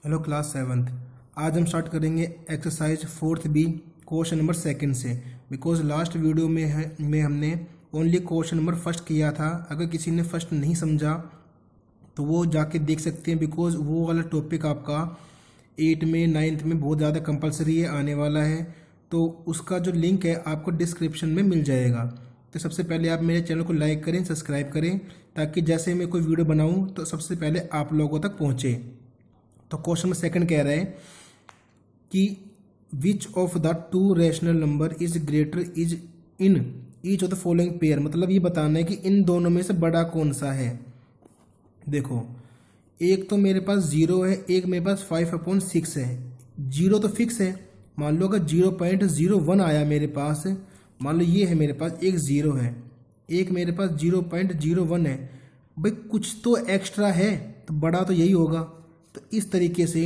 Hello class seventh. आज हम start करेंगे exercise 4th B question number second से। बिकॉज लास्ट वीडियो में हमने ओनली क्वेश्चन नंबर फर्स्ट किया था। अगर किसी ने फर्स्ट नहीं समझा तो वो जाके देख सकते हैं, बिकॉज वो वाला टॉपिक आपका 8 में 9th में बहुत ज़्यादा कंपलसरी है, आने वाला है। तो उसका जो लिंक है आपको डिस्क्रिप्शन में मिल जाएगा। तो सबसे पहले आप मेरे चैनल को लाइक करें, सब्सक्राइब करें, ताकि जैसे मैं कोई वीडियो बनाऊं तो सबसे पहले आप लोगों तक पहुंचे। तो क्वेश्चन में सेकंड कह रहा है कि which of the two rational number is greater is in each of the following pair. मतलब ये बताना है कि इन दोनों में से बड़ा कौन सा है। देखो, एक तो मेरे पास 0 है, एक मेरे पास 5/6 है। 0 तो फिक्स है। मान लो अगर 0.01 आया मेरे पास, मान लो ये है मेरे पास, एक 0 है, एक मेरे पास 0.01 है। भाई कुछ तो एक्स्ट्रा है, तो बड़ा तो यही होगा। तो इस तरीके से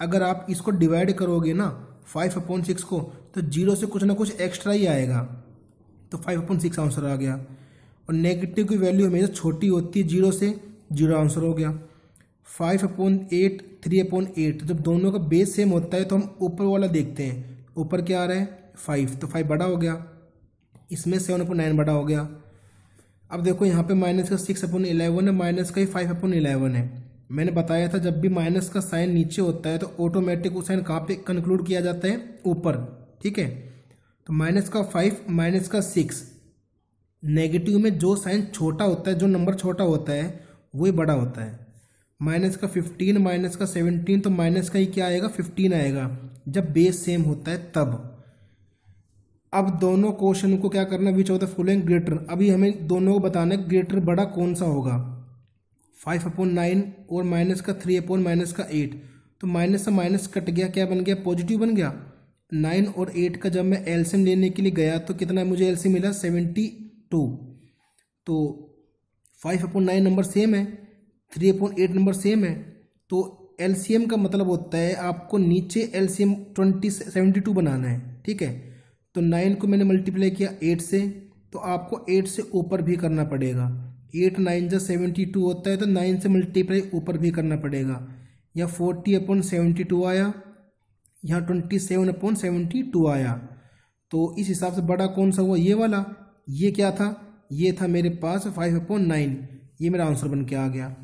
अगर आप इसको डिवाइड करोगे ना 5/6 को, तो 0 से कुछ ना कुछ एक्स्ट्रा ही आएगा। तो 5/6 आंसर आ गया। और नेगेटिव की वैल्यू हमेशा छोटी होती है 0 से, 0 आंसर हो गया। 5/8 3/8। जब दोनों का बेस सेम होता है तो हम ऊपर वाला देखते हैं, ऊपर क्या आ रहा है 5, तो 5 बड़ा हो गया। इसमें 7/9 बड़ा हो गया। अब देखो यहाँ पे माइनस का 6/11 है, माइनस का ही 5/11 है। मैंने बताया था जब भी माइनस का साइन नीचे होता है तो ऑटोमेटिक वो साइन कहाँ पे कंक्लूड किया जाता है, ऊपर। ठीक है, तो माइनस का 5 माइनस का 6, नेगेटिव में जो साइन छोटा होता है, जो नंबर छोटा होता है वही बड़ा होता है। माइनस का 15 माइनस का 17, तो माइनस का ही क्या आएगा 15 आएगा, जब बेस सेम होता है तब। अब दोनों क्वेश्चन को क्या करना, which of the following greater. अभी हमें दोनों को बताना है ग्रेटर बड़ा कौन सा होगा। 5/9 और माइनस का 3/8। तो माइनस से माइनस कट गया, क्या बन गया, पॉजिटिव बन गया। 9 और 8 का जब मैं एलसीएम लेने के लिए गया तो कितना मुझे एलसीएम मिला, 72। तो 5/9 नंबर सेम है, 3/8 नंबर सेम है। तो एलसीएम का मतलब होता है आपको नीचे एलसीएम 72 बनाना है। ठीक है, तो 9 को मैंने मल्टीप्लाई किया 8 से, तो आपको 8 से ऊपर भी करना पड़ेगा। 8 9 जा 72 होता है, तो 9 से मल्टीप्लाई ऊपर भी करना पड़ेगा। यहाँ 40/72 आया, यहाँ 27/72 आया। तो इस हिसाब से बड़ा कौन सा हुआ, ये वाला। ये क्या था, ये था मेरे पास 5/9। ये मेरा आंसर बन के आ गया।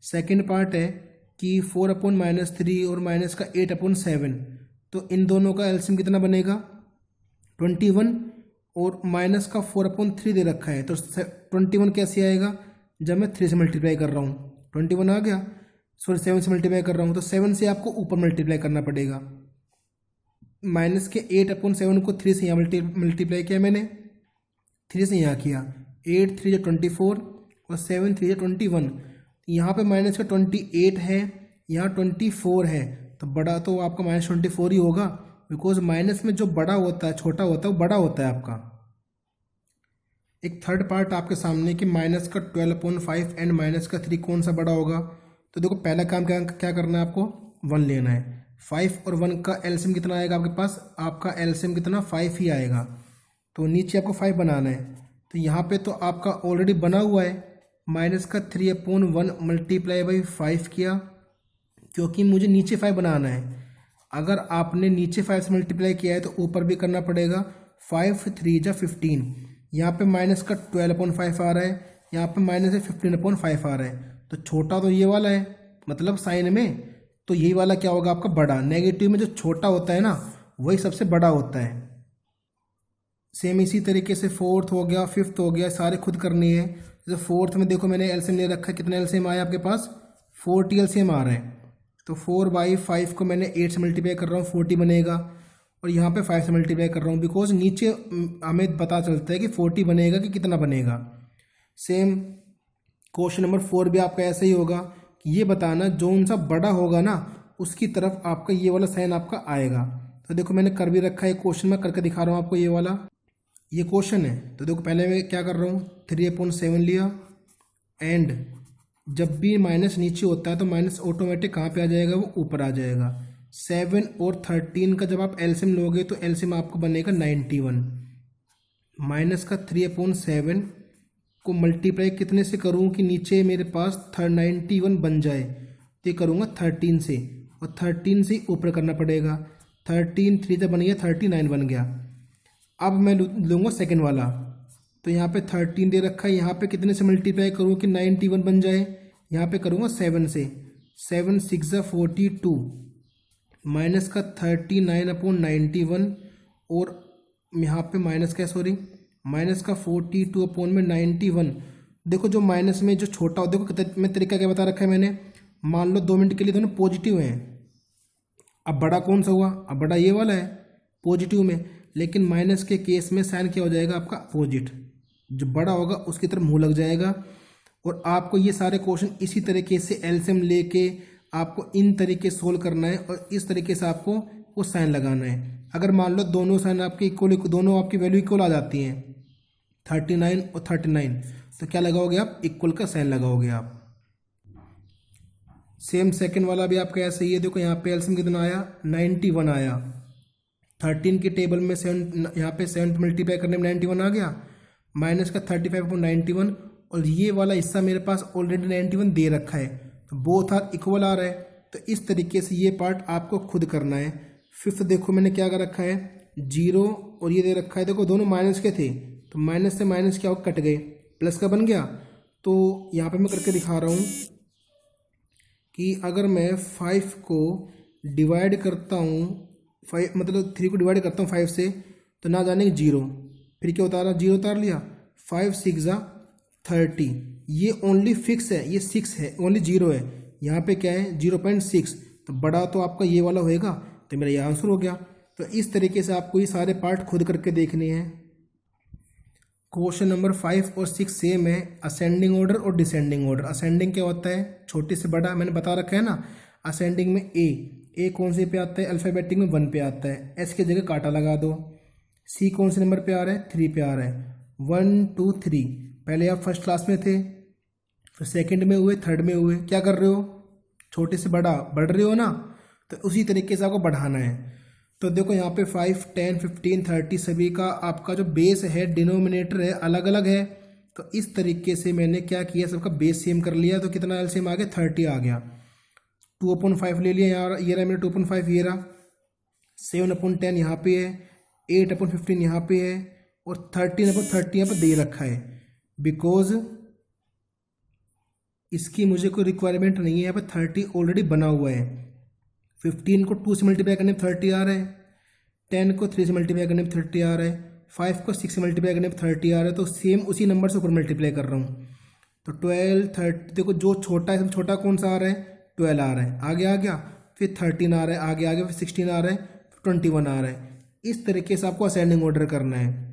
सेकेंड पार्ट है कि 4/-3 और माइनस का 8/7। तो इन दोनों का एलसीएम कितना बनेगा, 21। और माइनस का 4/3 दे रखा है, तो 21 कैसे आएगा, जब मैं 3 से मल्टीप्लाई कर रहा हूँ 21 आ गया। सॉरी 7 से मल्टीप्लाई कर रहा हूँ, तो 7 से आपको ऊपर मल्टीप्लाई करना पड़ेगा। माइनस के 8/7 को 3 से यहाँ मल्टीप्लाई किया मैंने, 3 से यहाँ किया। 8 3 24 और 7 3 21। यहाँ पे माइनस का 28 है, यहाँ 24 है, तो बड़ा तो आपका -24 ही होगा। बिकॉज माइनस में जो बड़ा होता है, छोटा होता है, वो बड़ा होता है आपका। एक थर्ड पार्ट आपके सामने कि माइनस का 12/5 एंड माइनस का 3 कौन सा बड़ा होगा। तो देखो पहला काम क्या करना है, आपको 1 लेना है। 5 और 1 का एलसीएम कितना आएगा आपके पास, आपका एलसीएम कितना 5 ही आएगा। तो नीचे आपको 5 बनाना है। तो यहाँ पे तो आपका ऑलरेडी बना हुआ है, माइनस का 3/1 मल्टीप्लाई बाई 5 किया, क्योंकि मुझे नीचे 5 बनाना है। अगर आपने नीचे 5 से मल्टीप्लाई किया है तो ऊपर भी करना पड़ेगा। 5 3 जा 15। यहाँ पे माइनस का 12/5 आ रहा है, यहाँ पे माइनस से 15/5 आ रहा है। तो छोटा तो ये वाला है, मतलब साइन में, तो यही वाला क्या होगा आपका बड़ा। नेगेटिव में जो छोटा होता है ना, वही सबसे बड़ा होता है। सेम इसी तरीके से 4th हो गया, 5th हो गया, सारे खुद करनी है। जैसे 4th में देखो मैंने एलसीएम ले रखा है, कितना एलसीएम आया आपके पास, 40 एलसीएम आ रहा है। तो 4/5 को मैंने 8 से मल्टीप्लाई कर रहा हूँ, 40 बनेगा। और यहाँ पे 5 से मल्टीप्लाई कर रहा हूँ, बिकॉज नीचे हमें पता चलता है कि 40 बनेगा कि कितना बनेगा। सेम क्वेश्चन नंबर 4 भी आपका ऐसा ही होगा कि ये बताना जो उनसा बड़ा होगा ना, उसकी तरफ आपका ये वाला साइन आपका आएगा। तो देखो मैंने कर भी रखा है, क्वेश्चन में करके दिखा रहा हूँ आपको। ये वाला ये क्वेश्चन है। तो देखो पहले मैं क्या कर रहा हूँ, 3/7 लिया, एंड जब भी माइनस नीचे होता है तो माइनस ऑटोमेटिक कहाँ पे आ जाएगा, वो ऊपर आ जाएगा। 7 और 13 का जब आप एलसीएम लोगे तो एलसीएम आपको बनेगा 91। माइनस का 3/7 को मल्टीप्लाई कितने से करूँ कि नीचे मेरे पास 91 बन जाए, तो ये करूँगा 13 से। और 13 से ऊपर करना पड़ेगा। 13 3 तो बन गया, 39 बन गया। अब मैं लूँगा सेकेंड वाला, तो यहाँ पे 13 दे रखा है, यहाँ पे कितने से मल्टीप्लाई करूँ कि 91 बन जाए? यहाँ पे करूँगा 7 से। 7 6 42 माइनस का 39/91 और यहाँ पे माइनस का माइनस का 42/91। देखो जो माइनस में जो छोटा हो, देखो मैं तरीका क्या बता रखा है मैंने, मान लो 2 मिनट के लिए दोनों पॉजिटिव हैं। अब बड़ा कौन सा हुआ? अब बड़ा ये वाला है पॉजिटिव में, लेकिन माइनस के केस में साइन क्या हो जाएगा आपका? अपोजिट। जो बड़ा होगा उसकी तरफ मुंह लग जाएगा। और आपको ये सारे क्वेश्चन इसी तरीके से एलसीएम लेके आपको इन तरीके सोल्व करना है और इस तरीके से आपको वो साइन लगाना है। अगर मान लो दोनों साइन आपके इक्वल, दोनों आपकी वैल्यू इक्वल आ जाती हैं 39 और 39, तो क्या लगाओगे आप? इक्वल का साइन लगाओगे आप। सेम सेकंड वाला भी आपका ऐसा ही है। देखो यहाँ पे एलसीएम कितना आया? 91 आया। 13 की टेबल में 7, यहाँ पे 7 मल्टीप्लाई करने में 91 आ गया, माइनस का 35/91 और ये वाला हिस्सा मेरे पास ऑलरेडी 91 दे रखा है, तो बोथ आर इक्वल आ रहा है। तो इस तरीके से ये पार्ट आपको खुद करना है। फिफ्थ देखो मैंने क्या कर रखा है, 0 और ये दे रखा है। देखो दोनों माइनस के थे, तो माइनस से माइनस क्या हो, कट गए, प्लस का बन गया। तो यहाँ पे मैं करके दिखा रहा हूँ कि अगर मैं 5 को डिवाइड करता हूँ, 5 मतलब 3 को डिवाइड करता हूँ 5 से, तो ना जाने 0, फिर क्या उतारा? 0 उतार लिया। 5 6 30, ये ओनली फिक्स है, ये 6 है, ओनली 0 है। यहाँ पे क्या है? 0.6, तो बड़ा तो आपका ये वाला होएगा, तो मेरा ये आंसर हो गया। तो इस तरीके से आपको ये सारे पार्ट खुद करके देखने हैं। क्वेश्चन नंबर 5 और 6 सेम है, असेंडिंग ऑर्डर और डिसेंडिंग ऑर्डर। असेंडिंग क्या होता है? छोटे से बड़ा, मैंने बता रखा है ना। असेंडिंग में ए कौन से पे आता है? अल्फ़ाबेटिक में 1 पे आता है, एस की जगह कांटा लगा दो। सी कौन से नंबर पे आ रहा है? 3 पे आ रहा है। 1 2 3, पहले आप फर्स्ट क्लास में थे, फिर सेकंड में हुए, थर्ड में हुए। क्या कर रहे हो? छोटे से बड़ा बढ़ रहे हो ना, तो उसी तरीके से आपको बढ़ाना है। तो देखो यहाँ पे 5 10 15 30 सभी का आपका जो बेस है, डिनोमिनेटर है, अलग अलग है। तो इस तरीके से मैंने क्या किया, सबका बेस सेम कर लिया। तो कितना एलसीएम आ गया? 30 आ गया। 2/5 ले लिया यार, ये रहा मेरा 2/5, ये रहा। 7/10 यहाँ पे है, 8/15 यहाँ पे है, और 13/30 यहाँ पे दे रखा है। बिकॉज इसकी मुझे कोई रिक्वायरमेंट नहीं है, यहाँ पे 30 ऑलरेडी बना हुआ है। 15 को 2 से मल्टीप्लाई करने में 30 आ रहा है, 10 को 3 से मल्टीप्लाई करने में 30 आ रहा है, 5 को 6 से मल्टीप्लाई करने में 30 आ रहा है। तो सेम उसी नंबर से ऊपर मल्टीप्लाई कर रहा हूँ। तो 12 30, देखो जो छोटा है, छोटा कौन सा आ रहा है? 12 आ रहा है, आगे आ गया। फिर 13 आ रहा है, आगे आ गया। फिर 16 आ रहा है, फिर 21 आ रहा है। इस तरीके से आपको असेंडिंग ऑर्डर करना है।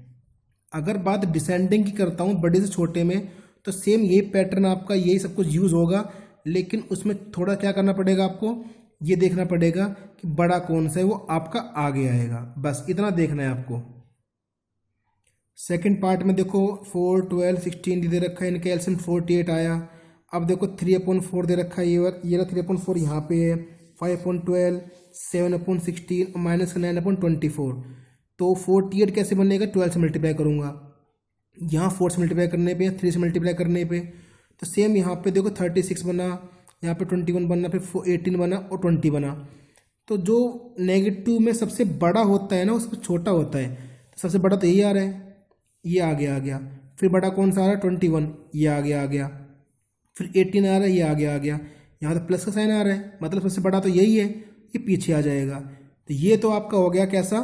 अगर बात डिसेंडिंग की करता हूँ, बड़े से छोटे में, तो सेम यही पैटर्न आपका, यही सब कुछ यूज़ होगा, लेकिन उसमें थोड़ा क्या करना पड़ेगा आपको, ये देखना पड़ेगा कि बड़ा कौन सा है, वो आपका आगे आएगा। बस इतना देखना है आपको। सेकंड पार्ट में देखो 4 12 16 दे रखा है, इनका एलसीएम 48 आया। अब देखो 3/4 दे रखा है, ये 3/4 यहाँ पे है, 5/12 7/16 और माइनस का 9/24। तो 48 कैसे बनेगा? 12 से मल्टीप्लाई करूँगा, यहाँ 4 से मल्टीप्लाई करने पे, 3 से मल्टीप्लाई करने पे। तो सेम यहाँ पे देखो 36 बना, यहाँ पे 21 बना, फिर 18 बना और 20 बना। तो जो नेगेटिव में सबसे बड़ा होता है ना, उससे छोटा होता है। तो सबसे बड़ा तो यही आ रहा है, ये आगे आ गया। फिर बड़ा कौन सा आ रहा है? 21, ये आगे आ गया। फिर 18 आ रहा है, ये आगे आ गया। यहाँ तो प्लस का साइन आ रहा है, मतलब सबसे बड़ा तो यही है, ये पीछे आ जाएगा। तो ये तो आपका हो गया कैसा?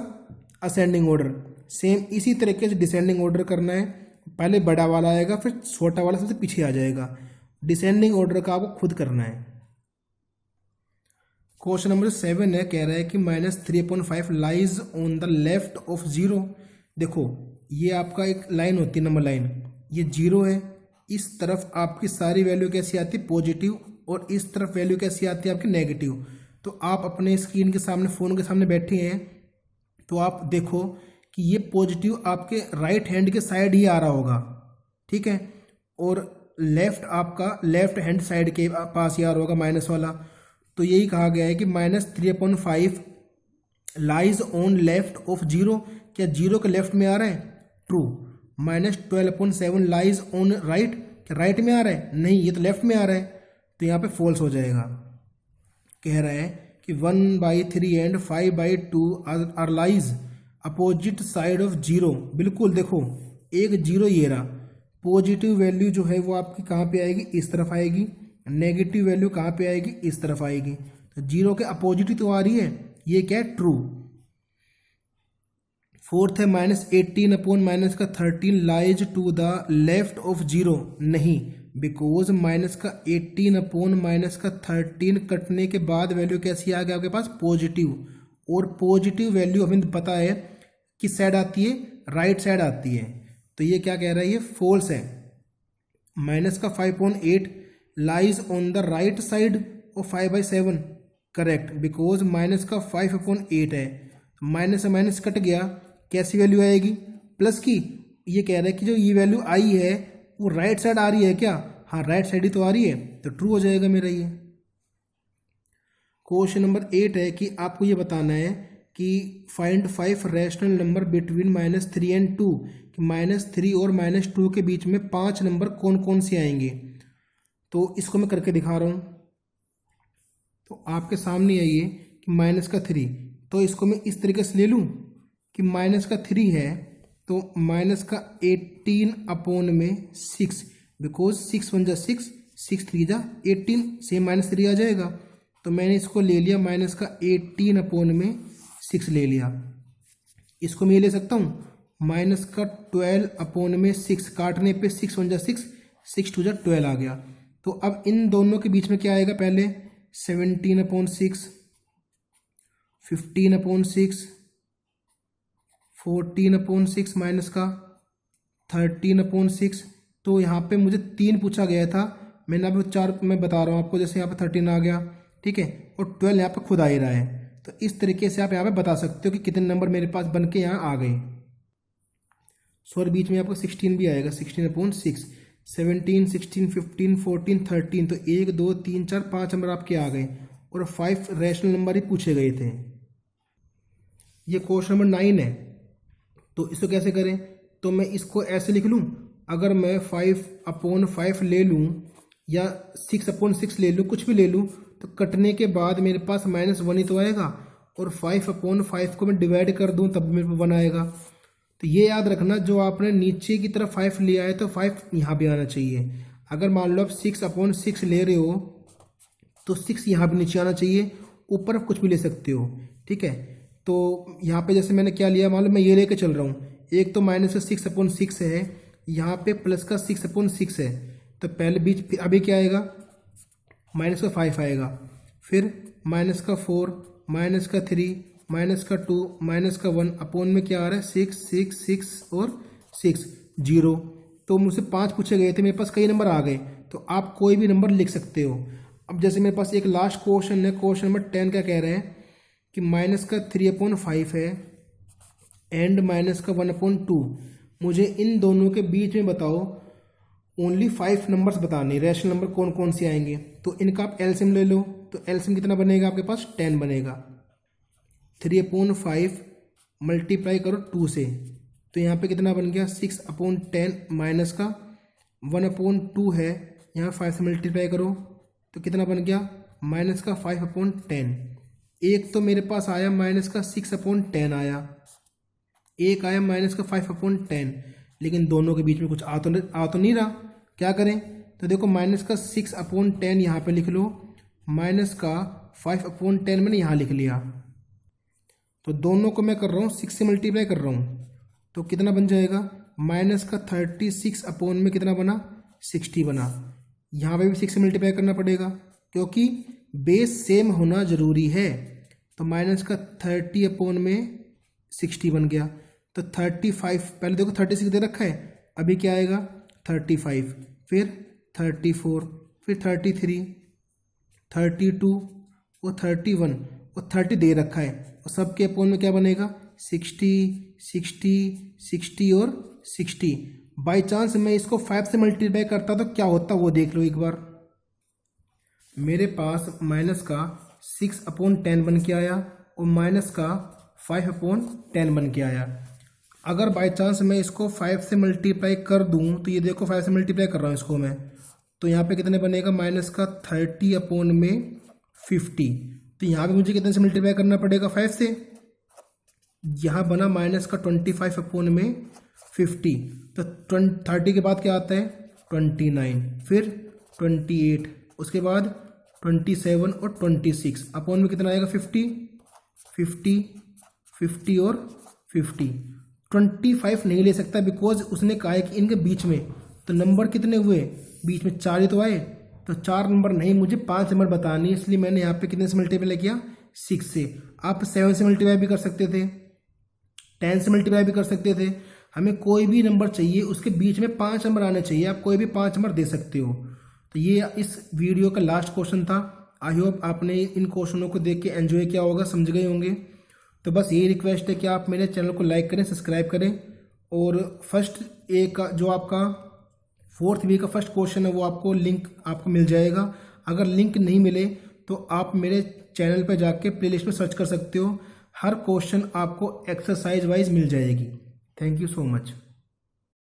Ascending order. सेम इसी तरीके से डिसेंडिंग ऑर्डर करना है, पहले बड़ा वाला आएगा, फिर छोटा वाला सबसे पीछे आ जाएगा। डिसेंडिंग ऑर्डर का आपको खुद करना है। क्वेश्चन नंबर 7 है, कह रहा है कि -3/5 lies on the left of 0। देखो ये आपका एक लाइन होती है, नंबर लाइन, ये 0 है। इस तरफ आपकी सारी वैल्यू कैसी आती है? पॉजिटिव, और इस तरफ वैल्यू कैसी आती है आपकी? नेगेटिव। तो आप अपने स्क्रीन के सामने, फ़ोन के सामने बैठे हैं, तो आप देखो कि ये पॉजिटिव आपके राइट हैंड के साइड ही आ रहा होगा, ठीक है, और लेफ्ट आपका लेफ्ट हैंड साइड के पास ही आ रहा होगा, माइनस वाला। तो यही कहा गया है कि -3/5 लाइज ऑन लेफ्ट ऑफ 0। क्या 0 के लेफ्ट में आ रहा है? ट्रू। -12/7 लाइज ऑन राइट, क्या राइट में आ रहा है? नहीं, ये तो लेफ्ट में आ रहा है, तो यहाँ पे फॉल्स हो जाएगा। कह रहा है कि 1/3 and 5/2 are lies opposite side of zero. बिल्कुल देखो, एक जीरो ये रहा, पॉजिटिव वैल्यू जो है वो आपकी कहाँ पे आएगी, इस तरफ आएगी, नेगेटिव वैल्यू कहाँ पे आएगी, इस तरफ आएगी। तो जीरो के अपोजिट ही तो आ रही है, ये क्या है, ट्रू। फोर्थ है -18 upon -13 lies to the left of zero. नहीं, बिकॉज -18 अपॉन -13 कटने के बाद वैल्यू कैसी आ गई आपके पास, पॉजिटिव। और पॉजिटिव वैल्यू हमें पता है किस साइड आती है, राइट साइड आती है। तो ये क्या कह रहा है, ये फॉल्स है। -5/8 lies on the right side of 5/7, correct, because -5/8 है, माइनस से माइनस कट गया, कैसी वैल्यू आएगी, प्लस की। ये कह रहा है कि जो ये वैल्यू आई है वो राइट साइड आ रही है क्या, हाँ राइट साइड ही तो आ रही है, तो ट्रू हो जाएगा मेरा ये। क्वेश्चन नंबर 8 है कि आपको ये बताना है कि find 5 rational number between -3 and 2, कि -3 और -2 के बीच में 5 नंबर कौन कौन से आएंगे। तो इसको मैं करके दिखा रहा हूँ। तो आपके सामने है ये कि -3, तो इसको मैं इस तरीके से ले लूँ कि -3 है तो -18 अपॉन में 6, बिकॉज 6 1 जा 6, 6 3 जा 18, सेम -3 आ जाएगा। तो मैंने इसको ले लिया -18 अपॉन में 6 ले लिया। इसको मैं ये ले सकता हूँ -12 अपॉन में 6, काटने पे 6 1 जा 6, 6 2 जा 12 आ गया। तो अब इन दोनों के बीच में क्या आएगा, पहले 17/6, 15/6, 14/6 माइनस का 13/6। तो यहाँ पे मुझे 3 पूछा गया था, मैंने अब 4 मैं बता रहा हूँ आपको, जैसे यहाँ पे 13 आ गया, ठीक है, और 12 यहाँ पे खुद आ ही रहा है। तो इस तरीके से आप यहाँ पे बता सकते हो कि कितने नंबर मेरे पास बन के यहाँ आ गए। सॉरी, बीच में आपको 16 भी आएगा, 16/6, 17, 16, 15, 14, 13। तो 1 2 3 4 5 नंबर आपके आ गए, और 5 रैशनल नंबर ही पूछे गए थे। ये क्वेश्चन नंबर 9 है। तो इसको कैसे करें, तो मैं इसको ऐसे लिख लूँ, अगर मैं 5/5 ले लूँ या 6/6 ले लूँ, कुछ भी ले लूँ, तो कटने के बाद मेरे पास -1 ही तो आएगा, और 5/5 को मैं डिवाइड कर दूँ तब मेरे पास 1 आएगा। तो ये याद रखना, जो आपने नीचे की तरफ 5 लिया है तो 5 यहाँ भी आना चाहिए। अगर मान लो आप 6/6 ले रहे हो तो 6 यहाँ भी नीचे आना चाहिए, ऊपर आप कुछ भी ले सकते हो, ठीक है। तो यहाँ पे जैसे मैंने क्या लिया, मान लो मैं ये लेके चल रहा हूँ, एक तो -6/6 है, यहाँ पे प्लस का 6/6 है, तो पहले बीच अभी क्या आएगा, -5 आएगा, फिर -4, -3, -2, -1 अपॉन में क्या आ रहा है, 6 6 6 और 6 0। तो मुझसे 5 पूछे गए थे, मेरे पास कई नंबर आ गए, तो आप कोई भी नंबर लिख सकते हो। अब जैसे मेरे पास एक लास्ट क्वेश्चन है, क्वेश्चन नंबर 10 क्या कह रहे हैं कि -3/5 है एंड -1/2। मुझे इन दोनों के बीच में बताओ ओनली 5 नंबर्स बताने, रैशनल नंबर कौन कौन से आएंगे। तो इनका आप एलसीएम ले लो, तो एलसीएम कितना बनेगा आपके पास, 10 बनेगा। 3/5 मल्टीप्लाई करो 2 से, तो यहाँ पे कितना बन गया, 6/10 माइनस का 1/2 है, यहाँ 5 से मल्टीप्लाई करो तो कितना बन गया, माइनस का 5/10। एक तो मेरे पास आया माइनस का 6/10 आया, एक आया माइनस का 5/10, लेकिन दोनों के बीच में कुछ आ तो नहीं रहा। क्या करें, तो देखो माइनस का 6/10 यहाँ पे लिख लो, माइनस का 5/10 मैंने यहाँ लिख लिया। तो दोनों को मैं कर रहा हूँ 6 से मल्टीप्लाई कर रहा हूँ, तो कितना बन जाएगा, माइनस का 36 अपॉन में कितना बना, 60 बना। यहाँ पे भी 6 से मल्टीप्लाई करना पड़ेगा क्योंकि बेस सेम होना जरूरी है। तो माइनस का 30 अपॉन में 60 बन गया। तो 35, पहले देखो 36 दे रखा है, अभी क्या आएगा 35, फिर 34, फिर 33, 32 और 31 और 30 दे रखा है, और सबके अपॉन में क्या बनेगा 60, 60, 60 और 60। बाई चांस मैं इसको 5 से मल्टीप्लाई करता तो क्या होता वो देख लो एक बार। मेरे पास माइनस का 6/10 बन के आया और माइनस का 5/10 बन के आया। अगर बाई चांस मैं इसको 5 से मल्टीप्लाई कर दूं, तो ये देखो 5 से मल्टीप्लाई कर रहा हूँ इसको मैं, तो यहाँ पे कितने बनेगा, माइनस का 30 अपॉन में 50। तो यहाँ पे मुझे कितने से मल्टीप्लाई करना पड़ेगा, 5 से। यहाँ बना माइनस का 25 अपॉन में 50, तो 30 के बाद क्या आता है 29, फिर 28, उसके बाद 27 और 26 अपॉन में कितना आएगा 50, 50, 50 और 50। 25 नहीं ले सकता बिकॉज उसने कहा है कि इनके बीच में, तो नंबर कितने हुए, बीच में 4 ही तो आए, तो 4 नंबर नहीं, मुझे 5 नंबर बताने, इसलिए मैंने यहाँ पे कितने से मल्टीप्लाई किया, 6 से। आप 7 से मल्टीप्लाई भी कर सकते थे, 10 से मल्टीप्लाई भी कर सकते थे। हमें कोई भी नंबर चाहिए, उसके बीच में 5 नंबर आने चाहिए, आप कोई भी 5 नंबर दे सकते हो। तो ये इस वीडियो का लास्ट क्वेश्चन था। आई होप आपने इन क्वेश्चनों को देख के एंजॉय किया होगा, समझ गए होंगे। तो बस यही रिक्वेस्ट है कि आप मेरे चैनल को लाइक करें, सब्सक्राइब करें, और फर्स्ट ए का जो आपका 4th बी का फर्स्ट क्वेश्चन है वो आपको लिंक आपको मिल जाएगा। अगर लिंक नहीं मिले तो आप मेरे चैनल पर जाके प्लेलिस्ट में सर्च कर सकते हो, हर क्वेश्चन आपको एक्सरसाइज वाइज मिल जाएगी। Thank you so much.